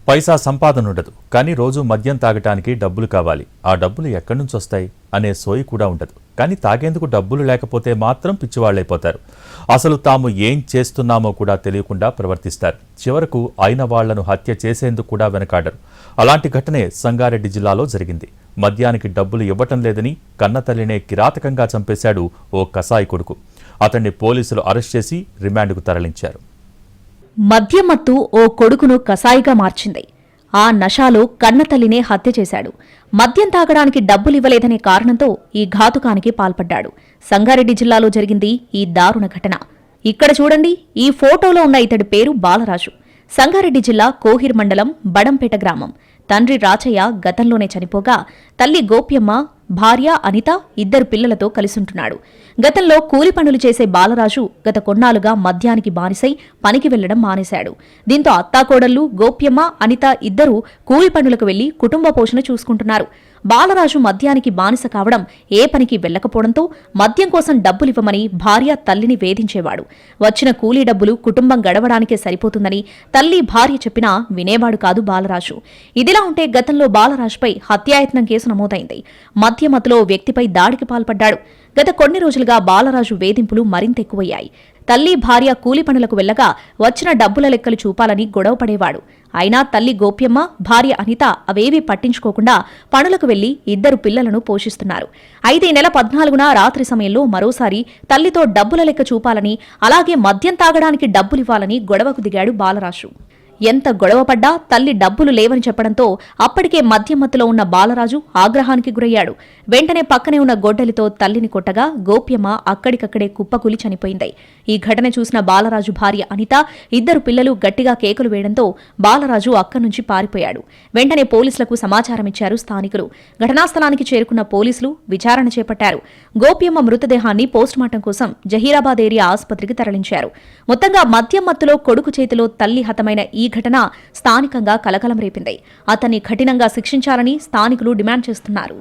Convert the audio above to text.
పైసా సంపాదన ఉండదు, కానీ రోజు మద్యం తాగటానికి డబ్బులు కావాలి. ఆ డబ్బులు ఎక్కడి నుంచి వస్తాయి అనే సోయి కూడా ఉండదు. కానీ తాగేందుకు డబ్బులు లేకపోతే మాత్రం పిచ్చివాళ్లైపోతారు. అసలు తాము ఏం చేస్తున్నామో కూడా తెలియకుండా ప్రవర్తిస్తారు. చివరకు అయిన వాళ్లను హత్య చేసేందుకు కూడా వెనకాడరు. అలాంటి ఘటనే సంగారెడ్డి జిల్లాలో జరిగింది. మద్యానికి డబ్బులు ఇవ్వటం లేదని కన్నతల్లినే కిరాతకంగా చంపేశాడు ఓ కసాయి కొడుకు. అతన్ని పోలీసులు అరెస్ట్ చేసి రిమాండ్కు తరలించారు. మద్యమత్తు ఓ కొడుకును కసాయిగా మార్చింది. ఆ నషాలో కన్నతల్లినే హత్య చేశాడు. మద్యం తాగడానికి డబ్బులివ్వలేదనే కారణంతో ఈ ఘాతుకానికి పాల్పడ్డాడు. సంగారెడ్డి జిల్లాలో జరిగింది ఈ దారుణ ఘటన. ఇక్కడ చూడండి, ఈ ఫోటోలో ఉన్న ఇతడి పేరు బాలరాజు. సంగారెడ్డి జిల్లా కోహిర్ మండలం బడంపేట గ్రామం. తండ్రి రాచయ్య గతంలోనే చనిపోగా తల్లి గోప్యమ్మ, భార్య అనిత ఇద్దరు పిల్లలతో కలిసుంటున్నాడు. గతంలో కూలి పనులు చేసే బాలరాజు గత కొన్నాళ్లుగా మద్యానికి బానిసై పనికి వెళ్లడం మానేశాడు. దీంతో అత్తాకోడళ్లు గోప్యమ్మ, అనిత ఇద్దరూ కూలి పనులకు వెళ్లి కుటుంబ పోషణ చూసుకుంటున్నారు. బాలరాజు మద్యానికి బానిస కావడం, ఏ పనికి వెళ్లకపోవడంతో మద్యం కోసం డబ్బులివ్వమని భార్య తల్లిని వేధించేవాడు. వచ్చిన కూలీ డబ్బులు కుటుంబం గడవడానికే సరిపోతుందని తల్లి, భార్య చెప్పినా వినేవాడు కాదు బాలరాజు. ఇదిలా ఉంటే గతంలో బాలరాజుపై హత్యాయత్నం కేసు నమోదైంది. మద్యమత్తులో వ్యక్తిపై దాడికి పాల్పడ్డాడు. గత కొన్ని రోజులుగా బాలరాజు వేధింపులు మరింత ఎక్కువయ్యాయి. తల్లి, భార్య కూలి పనులకు వెళ్లగా వచ్చిన డబ్బుల లెక్కలు చూపాలని గొడవపడేవాడు. అయినా తల్లి గోప్యమ్మ, భార్య అనిత అవేవీ పట్టించుకోకుండా పనులకు వెళ్లి ఇద్దరు పిల్లలను పోషిస్తున్నారు. అయితే ఈ నెల 14న రాత్రి సమయంలో మరోసారి తల్లితో డబ్బుల లెక్క చూపాలని, అలాగే మద్యం తాగడానికి డబ్బులివ్వాలని గొడవకు దిగాడు బాలరాజు. ఎంత గొడవపడ్డా తల్లి డబ్బులు లేవని చెప్పడంతో అప్పటికే మద్యమత్తులో ఉన్న బాలరాజు ఆగ్రహానికి గురయ్యాడు. వెంటనే పక్కనే ఉన్న గొడ్డలితో తల్లిని కొట్టగా గోప్యమ్మ అక్కడికక్కడే కుప్పకూలి చనిపోయింది. ఈ ఘటన చూసిన బాలరాజు భార్య అనిత, ఇద్దరు పిల్లలు గట్టిగా కేకలు వేయడంతో బాలరాజు అక్కడి నుంచి పారిపోయాడు. వెంటనే పోలీసులకు సమాచారమిచ్చారు స్థానికులు. ఘటనా స్థలానికి చేరుకున్న పోలీసులు విచారణ చేపట్టారు. గోప్యమ్మ మృతదేహాన్ని పోస్టుమార్టం కోసం జహీరాబాద్ ఏరియా ఆసుపత్రికి తరలించారు. మొత్తంగా మద్యమత్తులో కొడుకు చేతిలో తల్లి హతమైన ఈ ఘటన స్థానికంగా కలకలం రేపింది. అతన్ని కఠినంగా శిక్షించాలని స్థానికులు డిమాండ్ చేస్తున్నారు.